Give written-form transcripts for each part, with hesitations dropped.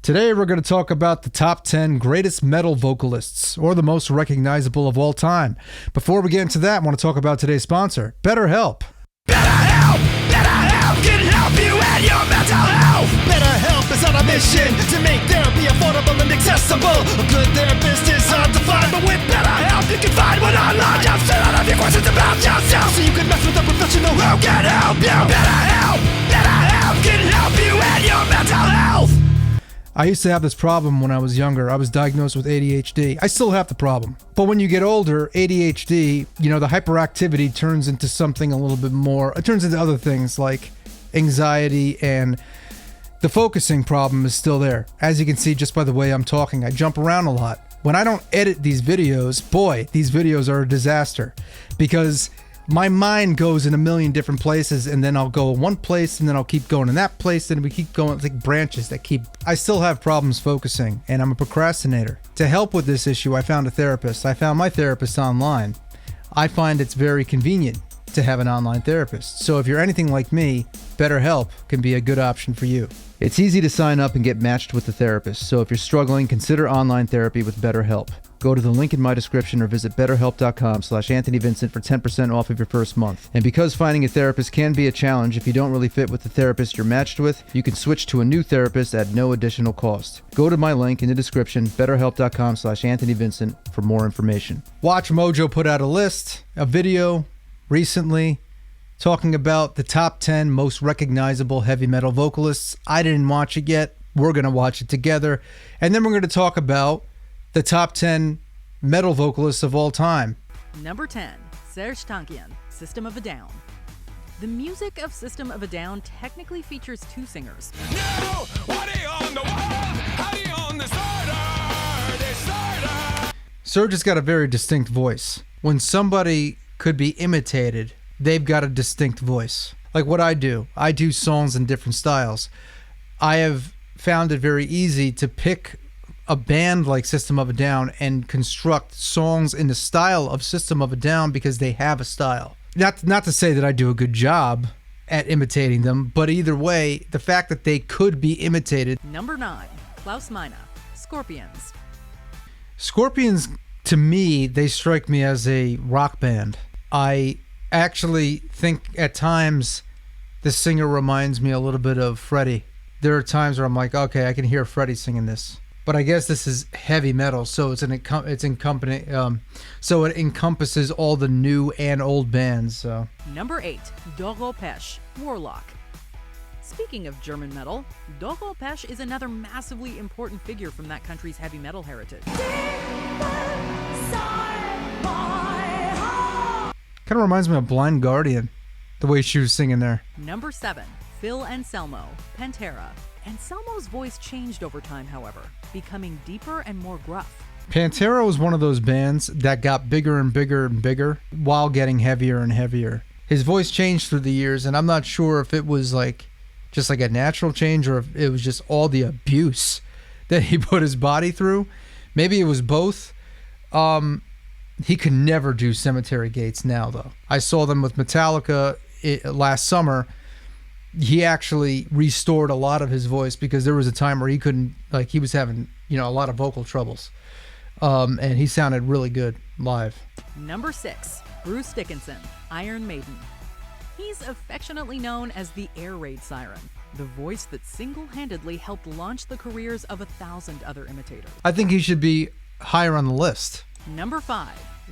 Today we're going to talk about the top 10 greatest metal vocalists, or the most recognizable of all time. Before we get into that, I want to talk about today's sponsor, BetterHelp. BetterHelp can help you and your mental health. BetterHelp is on a mission to make therapy affordable and accessible. A good therapist is hard to find, but with BetterHelp you can find one online. Just fill out a few questions about yourself so you can mess with a professional who can help you. BetterHelp can help you and your mental health. I used to have this problem when I was younger. I was diagnosed with ADHD. I still have the problem. But when you get older, ADHD, the hyperactivity turns into something a little bit more. It turns into other things like anxiety, and the focusing problem is still there. As you can see just by the way I'm talking, I jump around a lot. When I don't edit these videos, boy, these videos are a disaster because my mind goes in a million different places, and then I'll go in one place, and then I'll keep going in that place, and we keep going like branches that keep... I still have problems focusing, and I'm a procrastinator. To help with this issue, I found a therapist. I found my therapist online. I find it's very convenient to have an online therapist. So if you're anything like me, BetterHelp can be a good option for you. It's easy to sign up and get matched with the therapist, so if you're struggling, consider online therapy with BetterHelp. Go to the link in my description or visit betterhelp.com/Anthony Vincent for 10% off of your first month. And because finding a therapist can be a challenge, if you don't really fit with the therapist you're matched with, you can switch to a new therapist at no additional cost. Go to my link in the description, betterhelp.com/Anthony Vincent for more information. Watch Mojo put out a video recently talking about the top 10 most recognizable heavy metal vocalists. I didn't watch it yet. We're going to watch it together. And then we're going to talk about the top 10 metal vocalists of all time. Number 10, Serj Tankian, System of a Down. The music of System of a Down technically features two singers. No, what are you on the wall? How are you on the starter? Serj has got a very distinct voice. When somebody could be imitated, they've got a distinct voice. Like what I do songs in different styles. I have found it very easy to pick a band like System of a Down and construct songs in the style of System of a Down because they have a style. Not to say that I do a good job at imitating them, but either way, the fact that they could be imitated. Number 9, Klaus Meine, Scorpions. Scorpions, to me, they strike me as a rock band. I actually think at times the singer reminds me a little bit of Freddie. There are times where I'm like, okay, I can hear Freddie singing this. But I guess this is heavy metal, so so it encompasses all the new and old bands. So. Number 8, Doro Pesch, Warlock. Speaking of German metal, Doro Pesch is another massively important figure from that country's heavy metal heritage. Kind of reminds me of Blind Guardian, the way she was singing there. Number 7, Phil Anselmo, Pantera. Anselmo's voice changed over time, however, becoming deeper and more gruff. Pantera was one of those bands that got bigger and bigger and bigger while getting heavier and heavier. His voice changed through the years, and I'm not sure if it was just like a natural change or if it was just all the abuse that he put his body through. Maybe it was both. He could never do Cemetery Gates now, though. I saw them with Metallica last summer. He actually restored a lot of his voice because there was a time where he couldn't, he was having, a lot of vocal troubles. And he sounded really good live. Number 6, Bruce Dickinson, Iron Maiden. He's affectionately known as the Air Raid Siren, the voice that single-handedly helped launch the careers of 1,000 other imitators. I think he should be higher on the list. Number 5,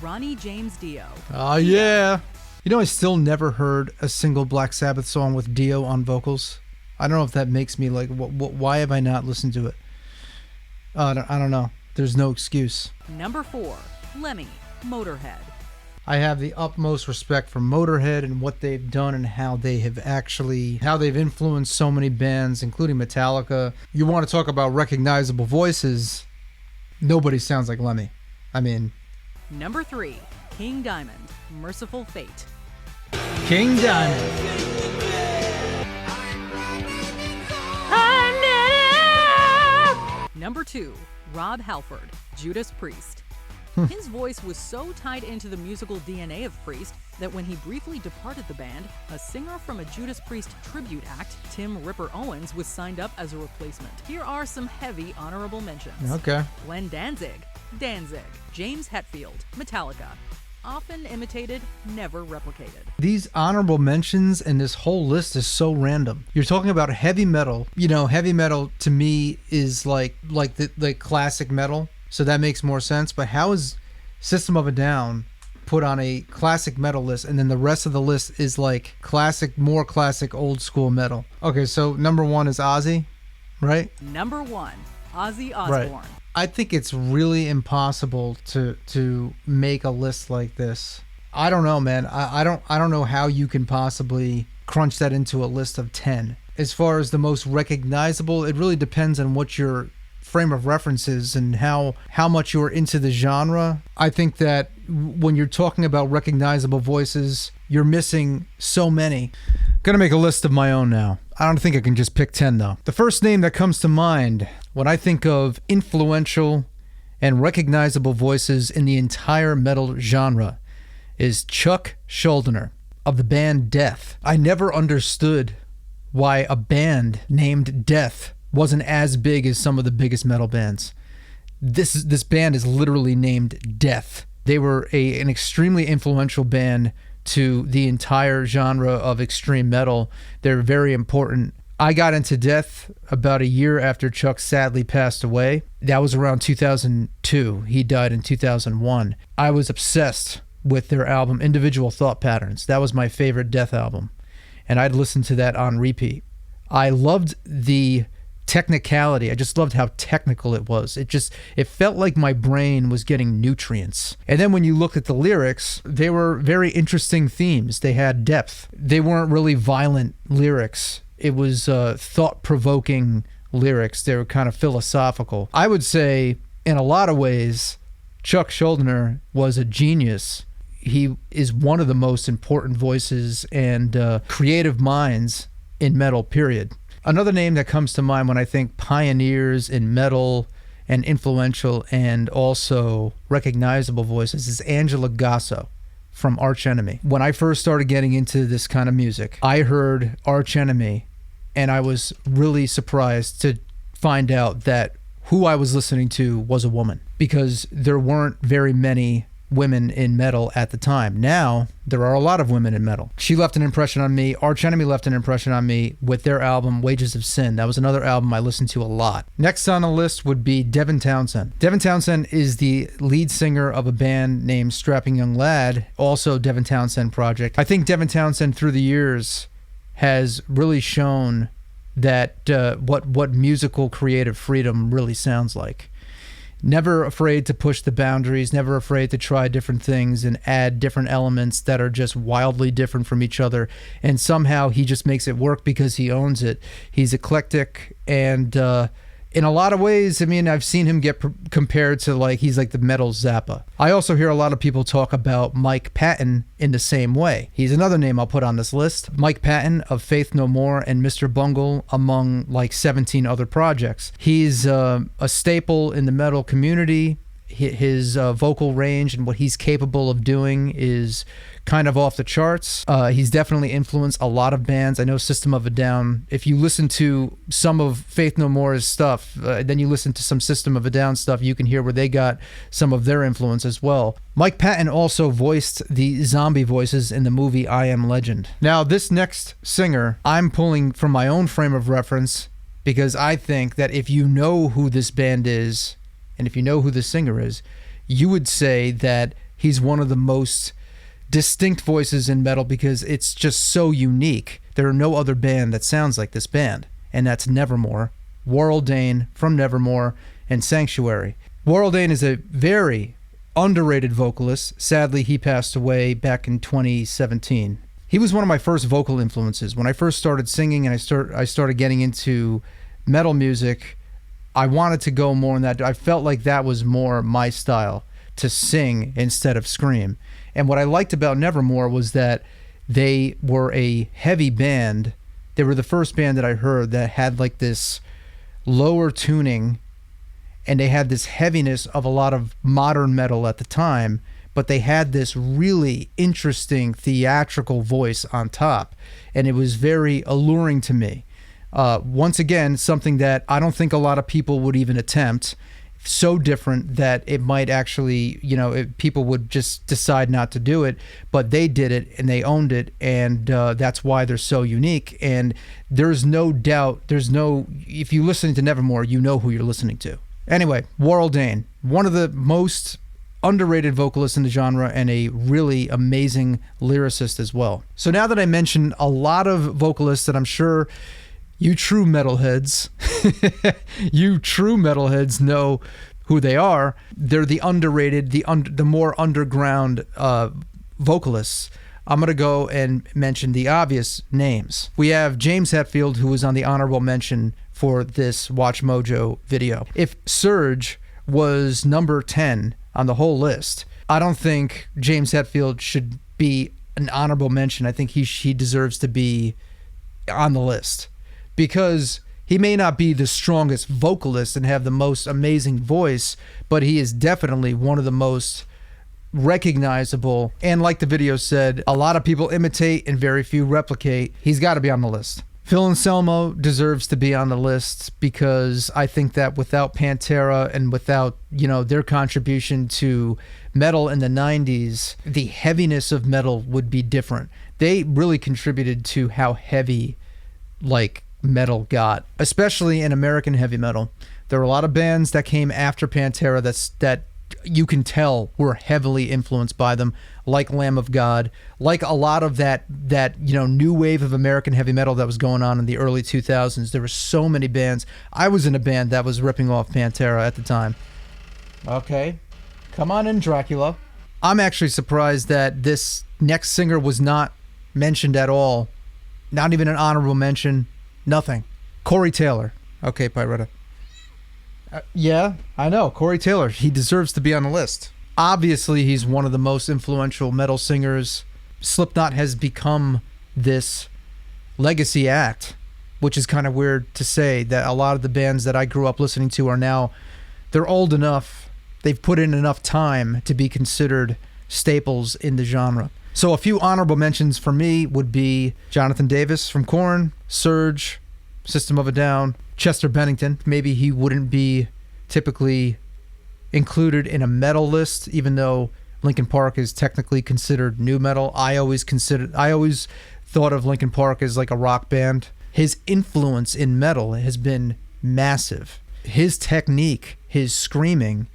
Ronnie James Dio. Oh, yeah. I still never heard a single Black Sabbath song with Dio on vocals. I don't know if that makes me why have I not listened to it? I don't know. There's no excuse. Number 4, Lemmy, Motorhead. I have the utmost respect for Motorhead and what they've done and how they've influenced so many bands, including Metallica. You want to talk about recognizable voices, nobody sounds like Lemmy. Number 3, King Diamond, Merciful Fate. King Diamond. Number 2, Rob Halford, Judas Priest. His voice was so tied into the musical DNA of Priest that when he briefly departed the band, a singer from a Judas Priest tribute act, Tim Ripper Owens, was signed up as a replacement. Here are some heavy honorable mentions. Okay. Glenn Danzig, James Hetfield, Metallica. Often imitated, never replicated. These honorable mentions and this whole list is so random. You're talking about heavy metal. You know, heavy metal to me is like the classic metal, so that makes more sense. But how is System of a Down put on a classic metal list, and then the rest of the list is like more classic old school metal? Okay, so number 1 is Ozzy, right? Number 1, Ozzy Osbourne. Right. I think it's really impossible to make a list like this. I don't know, man. I don't know how you can possibly crunch that into a list of 10. As far as the most recognizable, it really depends on what your frame of reference is and how much you're into the genre. I think that when you're talking about recognizable voices, you're missing so many. Gonna make a list of my own now. I don't think I can just pick 10 though. The first name that comes to mind when I think of influential and recognizable voices in the entire metal genre is Chuck Schuldiner of the band Death. I never understood why a band named Death wasn't as big as some of the biggest metal bands. This band is literally named Death. They were an extremely influential band to the entire genre of extreme metal. They're very important. I got into Death about a year after Chuck sadly passed away. That was around 2002. He died in 2001. I was obsessed with their album Individual Thought Patterns. That was my favorite Death album, and I'd listen to that on repeat. I loved the technicality. I just loved how technical it was. It felt like my brain was getting nutrients. And then when you look at the lyrics, they were very interesting themes. They had depth. They weren't really violent lyrics. It was thought-provoking lyrics. They were kind of philosophical. I would say, in a lot of ways, Chuck Schuldiner was a genius. He is one of the most important voices and creative minds in metal, period. Another name that comes to mind when I think pioneers in metal and influential and also recognizable voices is Angela Gossow from Arch Enemy. When I first started getting into this kind of music, I heard Arch Enemy, and I was really surprised to find out that who I was listening to was a woman, because there weren't very many women in metal at the time. Now, there are a lot of women in metal. She left an impression on me. Arch Enemy left an impression on me with their album Wages of Sin. That was another album I listened to a lot. Next on the list would be Devin Townsend. Devin Townsend is the lead singer of a band named Strapping Young Lad, also Devin Townsend Project. I think Devin Townsend through the years has really shown that what musical creative freedom really sounds like. Never afraid to push the boundaries, never afraid to try different things and add different elements that are just wildly different from each other. And somehow he just makes it work because he owns it. He's eclectic, and in a lot of ways, I mean, I've seen him get compared to he's like the metal Zappa. I also hear a lot of people talk about Mike Patton in the same way. He's another name I'll put on this list. Mike Patton of Faith No More and Mr. Bungle, among 17 other projects. He's a staple in the metal community. His vocal range and what he's capable of doing is kind of off the charts. He's definitely influenced a lot of bands. I know System of a Down. If you listen to some of Faith No More's stuff, then you listen to some System of a Down stuff, you can hear where they got some of their influence as well. Mike Patton also voiced the zombie voices in the movie I Am Legend. Now, this next singer, I'm pulling from my own frame of reference because I think that if you know who this band is, and if you know who the singer is, you would say that he's one of the most distinct voices in metal because it's just so unique. There are no other band that sounds like this band, and that's Nevermore. Warrel Dane from Nevermore and Sanctuary. Warrel Dane is a very underrated vocalist. Sadly, he passed away back in 2017. He was one of my first vocal influences. When I first started singing and I started getting into metal music, I wanted to go more in that. I felt like that was more my style, to sing instead of scream. And what I liked about Nevermore was that they were a heavy band. They were the first band that I heard that had this lower tuning and they had this heaviness of a lot of modern metal at the time, but they had this really interesting theatrical voice on top, and it was very alluring to me. Once again, something that I don't think a lot of people would even attempt. So different that it might actually, people would just decide not to do it, but they did it and they owned it, and that's why they're so unique. And there's no doubt, if you listen to Nevermore, you know who you're listening to. Anyway, Warrel Dane, one of the most underrated vocalist in the genre and a really amazing lyricist as well. So now that I mentioned a lot of vocalists that I'm sure you true metalheads know who they are, they're the underrated, the more underground vocalists. I'm going to go and mention the obvious names. We have James Hetfield, who was on the honorable mention for this Watch Mojo video. If Serj was number 10 on the whole list, I don't think James Hetfield should be an honorable mention. I think he deserves to be on the list, because he may not be the strongest vocalist and have the most amazing voice, but he is definitely one of the most recognizable. And like the video said, a lot of people imitate and very few replicate. He's got to be on the list. Phil Anselmo deserves to be on the list, because I think that without Pantera and without, their contribution to metal in the 90s, the heaviness of metal would be different. They really contributed to how heavy, metal got, especially in American heavy metal. There were a lot of bands that came after Pantera that you can tell were heavily influenced by them, like Lamb of God, like a lot of that new wave of American heavy metal that was going on in the early 2000s. There were so many bands. I was in a band that was ripping off Pantera at the time. Okay, come on in, Dracula. I'm actually surprised that this next singer was not mentioned at all. Not even an honorable mention. Nothing. Corey Taylor. Okay, Pyretta. Yeah, I know. Corey Taylor. He deserves to be on the list. Obviously, he's one of the most influential metal singers. Slipknot has become this legacy act, which is kind of weird to say, that a lot of the bands that I grew up listening to are now, they're old enough, they've put in enough time to be considered staples in the genre. So a few honorable mentions for me would be Jonathan Davis from Korn, Serj, System of a Down, Chester Bennington.Maybe he wouldn't be typically included in a metal list, even though Linkin Park is technically considered new metal. I always thought of Linkin Park as like a rock band. His influence in metal has been massive. His technique, his screaming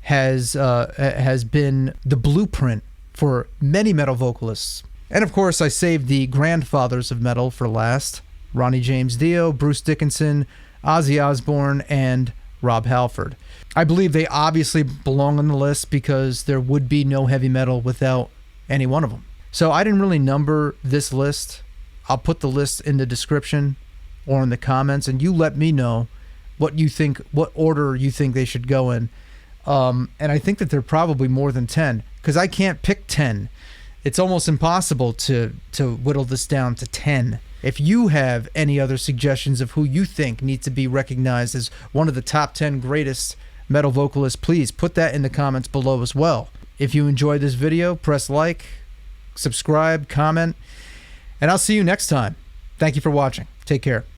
has been the blueprint for many metal vocalists. And of course, I saved the grandfathers of metal for last. Ronnie James Dio, Bruce Dickinson, Ozzy Osbourne, and Rob Halford. I believe they obviously belong on the list, because there would be no heavy metal without any one of them. So I didn't really number this list. I'll put the list in the description or in the comments, and you let me know what you think, what order you think they should go in. And I think that they're probably more than 10, because I can't pick 10. It's almost impossible to whittle this down to 10. If you have any other suggestions of who you think needs to be recognized as one of the top 10 greatest metal vocalists, please put that in the comments below as well. If you enjoyed this video, press like, subscribe, comment, and I'll see you next time. Thank you for watching. Take care.